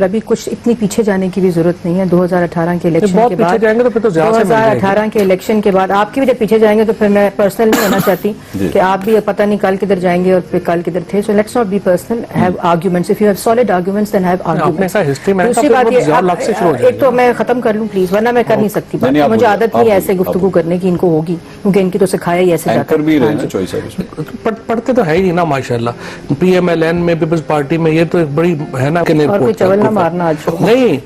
और अभी कुछ इतनी पीछे जाने की भी जरूरत नहीं है। 2018 के इलेक्शन के बाद जाएंगे तो फिर तो 2018 के इलेक्शन के बाद आपके भी जब पीछे जाएंगे तो फिर मैं पर्सनल नहीं होना चाहती कि आप भी पता नहीं कल किधर जाएंगे और फिर कल किधर थे। So let's not be personal, have arguments. If you have solid arguments then have arguments. दूसरी बात ये, एक तो मैं खत्म कर लूं प्लीज, वरना मैं कर नहीं सकती। मुझे आदत नहीं है ऐसे गुफ्तगू करने की, इनको होगी क्योंकि इनकी तो सिखाया ही ऐसे जाता है। पढ़ते तो है ही ना माशाल्लाह। PMLN में पीपल्स पार्टी में ये तो एक बड़ी है ना, और कोई चवल ना मारना आज नहीं,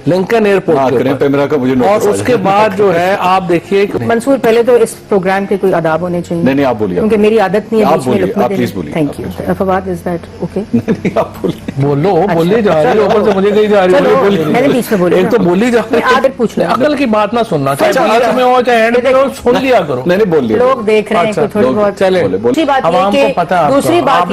लिंकन एयरपोर्ट और उसके बाद जो है आप देखिए मंसूर, पहले तो इस प्रोग्राम के कोई आदाब होने चाहिए। नहीं आप बोलिए, क्योंकि मेरी आदत नहीं है बीच में लुकमा देने। Thank you Fawad, is that okay? नहीं आप बोलिए, बोलो बोली जा रही है, ऊपर से मुझे कही जा रही है। मैंने बीच में बोली, एक तो बोली जा रही है, आदत पूछ लो, अकल की बात ना सुनना, चाहे बात में हो चाहे एंड पे हो, सुन लिया करो। मैंने बोल लिया, लोग देख रहे हैं थोड़ी बहुत। चले दूसरी बात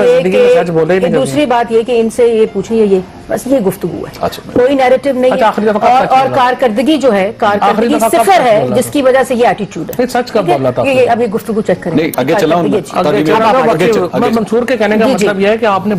दूसरी बात ये कि इनसे ये पूछिए, ये बस ये गुफ्तगू है, कोई नैरेटिव नहीं है। और कारकर्दगी जो है, कारकर्दगी सिफर है, जिसकी वजह से ये एटीट्यूड है। सच कब बोला था? अभी गुफ्तगू चेक करें। आगे चलाऊं मंसूर के कहने का मतलब यह है कि आपने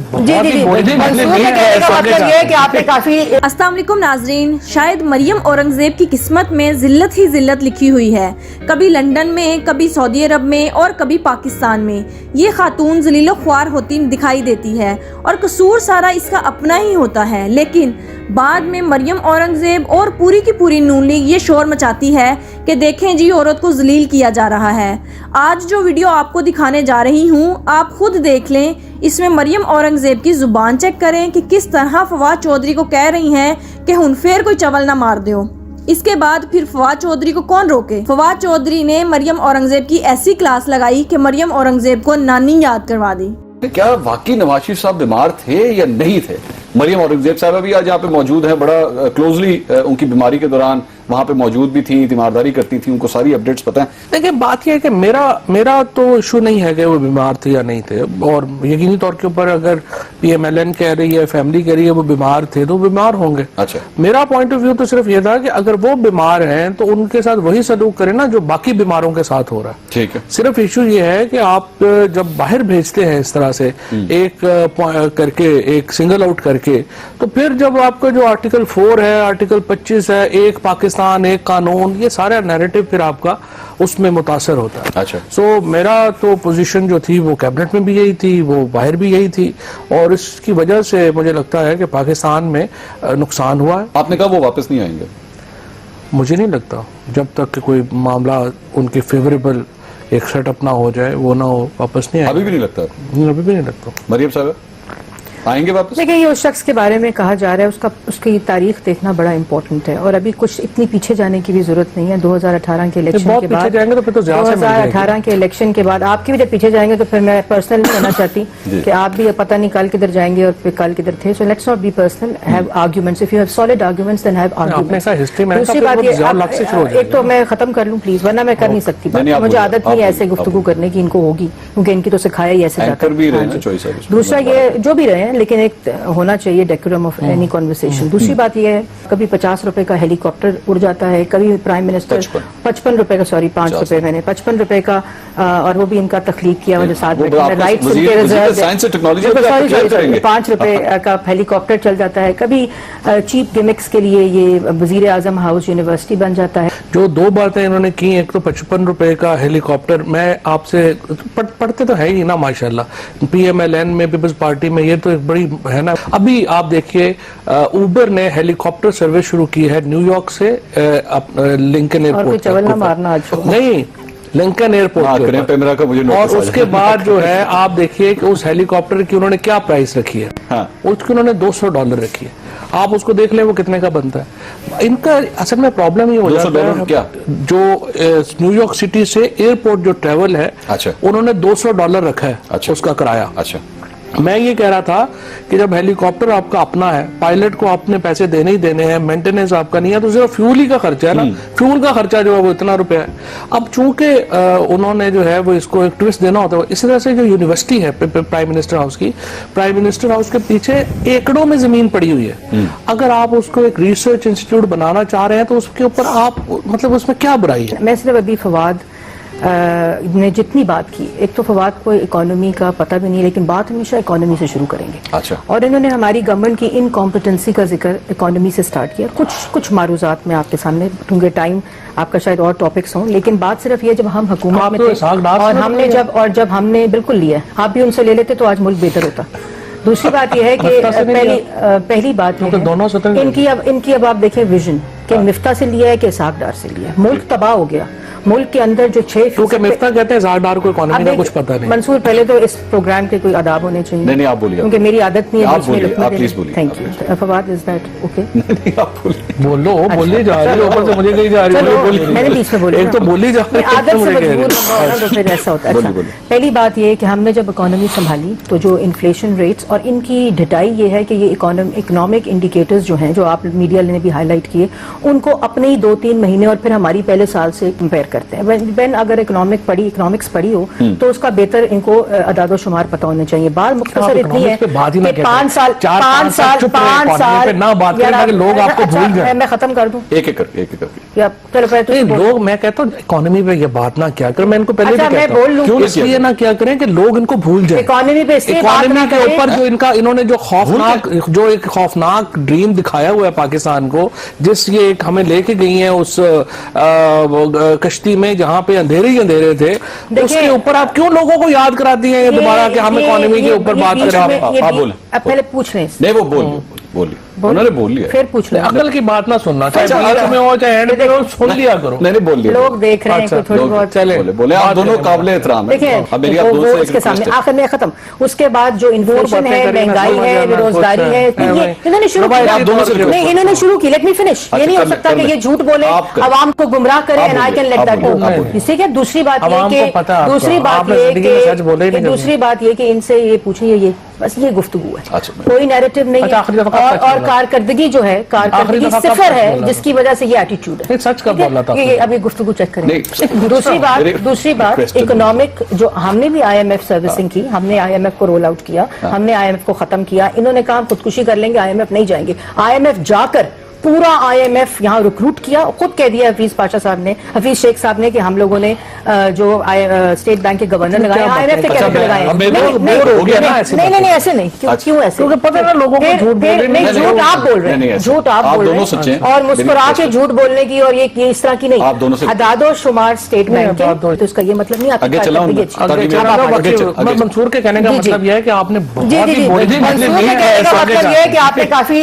काफी। अस्सलाम वालेकुम नाजरीन, शायद मरियम औरंगजेब की किस्मत में जिल्लत ही जिल्लत लिखी हुई है। कभी लंदन में, कभी सऊदी अरब में और कभी पाकिस्तान में ये खातून जलीलो ख्वार होती दिखाई देती है और कसूर सारा इसका अपना ही होता है। लेकिन बाद में मरियम औरंगजेब और पूरी की पूरी नून लीग ये शोर मचाती है कि देखें जी, औरत को जलील किया जा रहा है। आज जो वीडियो आपको दिखाने जा रही हूँ, आप खुद देख लें। इसमें मरियम औरंगजेब की जुबान चेक करें कि किस तरह फवाद चौधरी को कह रही हैं कि हुन फेर कोई चवल ना मार दो। इसके बाद फिर फवाद चौधरी को कौन रोके? फवाद चौधरी ने मरियम औरंगजेब की ऐसी क्लास लगाई कि मरियम औरंगजेब को नानी याद करवा दी। क्या वाकई नवाज शरीफ साहब बीमार थे या नहीं थे? मरियम औरंगजेब साहब भी आज यहाँ पे मौजूद है, बड़ा क्लोजली उनकी बीमारी के दौरान वहां पे मौजूद भी थी, तीमारदारी करती थी, उनको सारी अपडेट्स पता है। देखिए बात यह है कि मेरा तो इशू नहीं है कि वो बीमार थे या नहीं थे, और यकीनी तौर के ऊपर अगर PMLN कह रही है, फैमिली कह रही है वो बीमार थे तो बीमार होंगे। अच्छा, मेरा पॉइंट ऑफ व्यू तो सिर्फ ये था कि अगर वो बीमार हैं तो उनके साथ वही सलूक करें ना जो बाकी बीमारों के साथ हो रहा है। ठीक है, सिर्फ इशू ये है कि आप जब बाहर भेजते हैं इस तरह से एक करके, एक सिंगल आउट करके, तो फिर जब आपका जो आर्टिकल 4 है, आर्टिकल 25 है, एक पाकिस्तान एक कानून, ये सारा नैरेटिव फिर आपका उसमें मुतासर होता है। अच्छा, सो मेरा तो पोजीशन जो थी वो कैबिनेट में भी यही थी, वो बाहर भी यही थी, और इसकी वजह से मुझे लगता है कि पाकिस्तान में नुकसान हुआ है। आपने कहा वो वापस नहीं आएंगे? मुझे नहीं लगता, जब तक कि कोई मामला उनके फेवरेबल एक सेटअप ना हो जाए, वो ना हो, वापस नहीं आएंगे। अभी भी नहीं लगता? अभी भी नहीं लगता। मरियम साहब आएंगे वापस? देखिए, ये उस शख्स के बारे में कहा जा रहा है, उसकी तारीख देखना बड़ा इंपॉर्टेंट है, और अभी कुछ इतनी पीछे जाने की भी जरूरत नहीं है। 2018 के इलेक्शन के बाद जाएंगे तो फिर तो 2018 के इलेक्शन के बाद आपके भी जब पीछे जाएंगे तो फिर मैं पर्सनल नहीं होना चाहती कि आप भी पता नहीं कल किधर जाएंगे और फिर कल किधर थे। So let's not be personal, have arguments. If you have solid arguments then have arguments. दूसरी बात ये, एक तो मैं खत्म कर लूं प्लीज, वरना मैं कर नहीं सकती। मुझे आदत नहीं है ऐसे गुफ्तगू करने की, इनको होगी क्योंकि इनकी तो सिखाया ही ऐसे जाता है। दूसरा ये जो भी रहे हैं, लेकिन एक होना चाहिए डेकोरम ऑफ एनी कॉन्वर्सेशन। दूसरी बात यह है, कभी 50 रुपए का हेलीकॉप्टर उड़ जाता है, कभी प्राइम मिनिस्टर 55 रुपए का, सॉरी 5 रुपए, मैंने 55 रुपए का, और वो भी इनका तखलीक किया मुझे साथ में राइट्स उनके रिजर्व 5 रुपए का हेलीकॉप्टर चल जाता है। कभी चीप गिमिक्स के लिए ये वजीर आजम हाउस यूनिवर्सिटी बन जाता है। जो दो बातें इन्होंने की, एक तो 55 रुपए का हेलीकॉप्टर, मैं आपसे पढ़ते तो है ही ना माशाल्लाह। PMLN में पीपल्स पार्टी में ये तो एक बड़ी है ना। अभी आप देखिए उबर ने हेलीकॉप्टर सर्विस शुरू की है न्यूयॉर्क से लिंकन एयरपोर्ट। नहीं, लिंकन एयरपोर्ट। और उसके बाद जो है आप देखिए कि उस हेलीकॉप्टर की उन्होंने क्या प्राइस रखी है। उसकी उन्होंने $200 रखी है। आप उसको देख लें वो कितने का बनता है। इनका असल में प्रॉब्लम ये हो जाता है क्या, जो न्यूयॉर्क सिटी से एयरपोर्ट जो ट्रेवल है, अच्छा, उन्होंने $200 रखा है। अच्छा, उसका किराया। अच्छा, मैं ये कह रहा था कि जब हेलीकॉप्टर आपका अपना है, पायलट को आपने पैसे देने ही देने हैं, मेंटेनेंस आपका नहीं है, तो सिर्फ फ्यूल ही का खर्चा है ना। फ्यूल का खर्चा जो है वो इतना रुपया है। अब चूंकि उन्होंने जो है वो इसको एक ट्विस्ट देना होता है, इसी तरह से जो यूनिवर्सिटी है प्राइम मिनिस्टर हाउस की, प्राइम मिनिस्टर हाउस के पीछे एकड़ों में जमीन पड़ी हुई है। अगर आप उसको एक रिसर्च इंस्टीट्यूट बनाना चाह रहे हैं तो उसके ऊपर आप मतलब उसमें क्या बुराई है? मैं सिर्फ अभी फवाद ने जितनी बात की, एक तो फवाद को इकोनॉमी का पता भी नहीं, लेकिन बात हमेशा इकोनॉमी से शुरू करेंगे। अच्छा। और इन्होंने हमारी गवर्नमेंट की इनकॉम्पिटेंसी का जिक्र इकोनॉमी से स्टार्ट किया। कुछ मारूजात में आपके सामने रखूंगे, टाइम आपका शायद और टॉपिक्स हों, लेकिन बात सिर्फ ये, जब हम हुकूमत में थे और जब हमने बिल्कुल लिया, आप भी उनसे ले लेते तो आज मुल्क बेहतर होता। दूसरी बात यह है कि पहली बात इनकी अब आप देखें विजन कि मिफ्ता से लिया है कि इसहाक डार से लिया है। मुल्क तबाह हो गया। मुल्क के अंदर जो 6 क्योंकि मिफ्ता कहते हैं इसहाक डार को इकोनॉमी का कुछ पता नहीं। मंसूर, पहले तो इस प्रोग्राम के कोई आदाब होने चाहिए। नहीं आप बोलिए, क्योंकि मेरी आदत नहीं है आप प्लीज बोलिए। Thank you Fawad, is that okay? नहीं आप बोलिए। बोली जा रही है, ऊपर से मुझे कही जा रही है। मैंने बीच में बोली, एक तो बोली जा रही है, आदत से मजबूर तो फिर ऐसा होता है। अच्छा, पहली बात ये है कि हमने जब इकोनॉमी संभाली तो जो इन्फ्लेशन रेट्स और इनकी ढिटाई ये है कि ये इकोनॉमिक इंडिकेटर्स जो हैं, जो आप मीडिया ने भी हाईलाइट किए, उनको अपने ही 2-3 महीने और फिर हमारी पहले साल से कंपेयर करते हैं। अगर इकोनॉमिक्स पढ़ी हो तो उसका बेहतर इनको अदादो शुमार पता होने चाहिए। बात मुख्तसर इतनी है कि 5 साल ना बात करें, लोग आपको भूल जाए। मैं खत्म कर दूं एक एक करके। लोग, मैं कहता हूँ इकोनॉमी पे ये बात ना क्या करें, मैं इनको पहले अच्छा, मैं बोल लूं क्यों इसलिए ना क्या करें कि लोग इनको भूल जाए। इकोनॉमी पे इकोनॉमी के ऊपर जो इन्होंने जो एक खौफनाक ड्रीम दिखाया हुआ है पाकिस्तान को, जिस ये एक हमें लेके गई है उस कश्ती में जहाँ पे अंधेरे ही अंधेरे थे, उसके ऊपर आप क्यों लोगों को याद कराती हैं ये दोबारा कि हम इकोनॉमी के ऊपर बात करें? आप बोले, पहले पूछ रहे हैं। नहीं वो बोलिए, उन्होंने बोल लिया। फिर पूछ लो, अकल की बात ना सुनना, चाहे बीच में हो चाहे एंड पे हो, सुन लिया करो। नहीं बोल लिया, लोग देख रहे हैं कि थोड़ी बहुत चले बोले। आप दोनों काबिल एहतराम है। देखिए, अब मेरी आप दोनों से इसके सामने आखिर में खत्म। उसके बाद जो इन्फ्लेशन है, महंगाई है, बेरोजगारी है, इन्होंने शुरू किया। नहीं, इन्होंने शुरू की। Let me finish. ये नहीं हो सकता कि ये झूठ बोले, आवाम को गुमराह करे and I can let that go. इससे क्या दूसरी बात ये कि इनसे ये पूछिए, ये बस ये गुफ्तगू है, कोई नैरेटिव नहीं है। और कारकर्दगी जो है, कारकर्दगी सिफर है, जिसकी वजह से ये एटीट्यूड है। सच का बोला था। अभी गुफ्तगू चेक करें। दूसरी बात इकोनॉमिक, जो हमने भी IMF सर्विसिंग की, हमने IMF को रोल आउट किया, हमने IMF को खत्म किया। इन्होंने कहा खुदकुशी कर लेंगे, IMF नहीं जाएंगे। IMF जाकर पूरा IMF यहाँ रिक्रूट किया। खुद कह दिया हफीज शेख साहब ने कि हम लोगों ने जो स्टेट बैंक के गवर्नर लगाए, IMF के कैसे लगाए? नहीं ऐसे नहीं। क्यों ऐसे? क्योंकि पता है लोगों को झूठ बोल रहे हैं। झूठ आप बोल रहे हैं, झूठ आप बोल रहे हैं, और मुस्कुरा के झूठ बोलने की, और ये इस तरह की नहीं। अदादो शुमार स्टेट बैंक के, तो इसका ये मतलब नहीं आता। मंसूर के कहने का मतलब यह है कि आपने काफी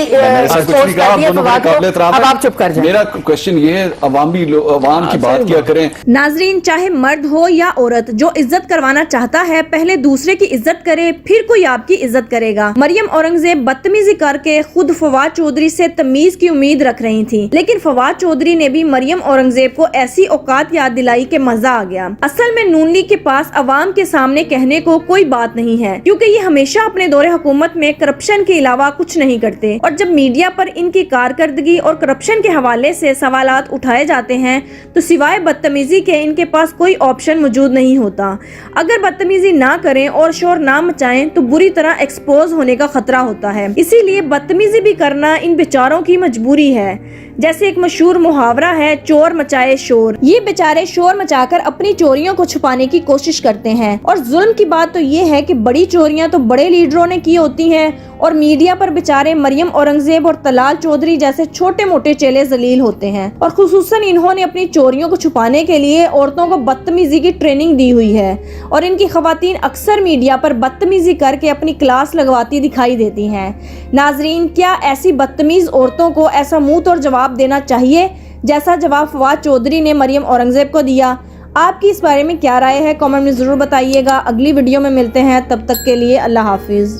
अब आप चुप कर जाएं। मेरा क्वेश्चन ये है, अवाम की बात क्या करें? नाजरीन, चाहे मर्द हो या औरत, जो इज्जत करवाना चाहता है पहले दूसरे की इज्जत करे, फिर कोई आपकी इज्जत करेगा। मरियम औरंगजेब बदतमीजी करके खुद फवाद चौधरी से तमीज की उम्मीद रख रही थी, लेकिन फवाद चौधरी ने भी मरियम औरंगजेब को ऐसी औकात याद दिलाई कि मजा आ गया। असल में नून लीग के पास अवाम के सामने कहने को कोई बात नहीं है, क्योंकि ये हमेशा अपने दौरे हुकूमत में करप्शन के अलावा कुछ नहीं करते। और जब मीडिया पर इनकी कारकर्दगी और करप्शन के हवाले से सवालात उठाए जाते हैं तो सिवाय बदतमीजी के इनके पास कोई ऑप्शन मौजूद नहीं होता। अगर बदतमीजी ना करें और शोर ना मचाएं तो बुरी तरह एक्सपोज होने का खतरा होता है। इसीलिए बदतमीजी भी करना इन बेचारों की मजबूरी है। जैसे एक मशहूर मुहावरा है, चोर मचाए शोर। ये बेचारे शोर मचाकर अपनी चोरियों को छुपाने की कोशिश करते हैं। और जुल्म की बात तो ये है कि बड़ी चोरियां तो बड़े लीडरों ने की होती हैं और मीडिया पर बेचारे मरियम औरंगजेब और तलाल चौधरी जैसे छोटे मोटे चेले जलील होते हैं। और खुसूसन इन्होंने अपनी चोरियों को छुपाने के लिए औरतों को बदतमीजी की ट्रेनिंग दी हुई है और इनकी खवातीन अक्सर मीडिया पर बदतमीजी करके अपनी क्लास लगवाती दिखाई देती हैं। नाजरीन, क्या ऐसी बदतमीज औरतों को ऐसा मुंह तोड़ जवाब देना चाहिए जैसा जवाब फवाद चौधरी ने मरियम औरंगजेब को दिया? आपकी इस बारे में क्या राय है? कमेंट में जरूर बताइएगा। अगली वीडियो में मिलते हैं, तब तक के लिए अल्लाह हाफिज।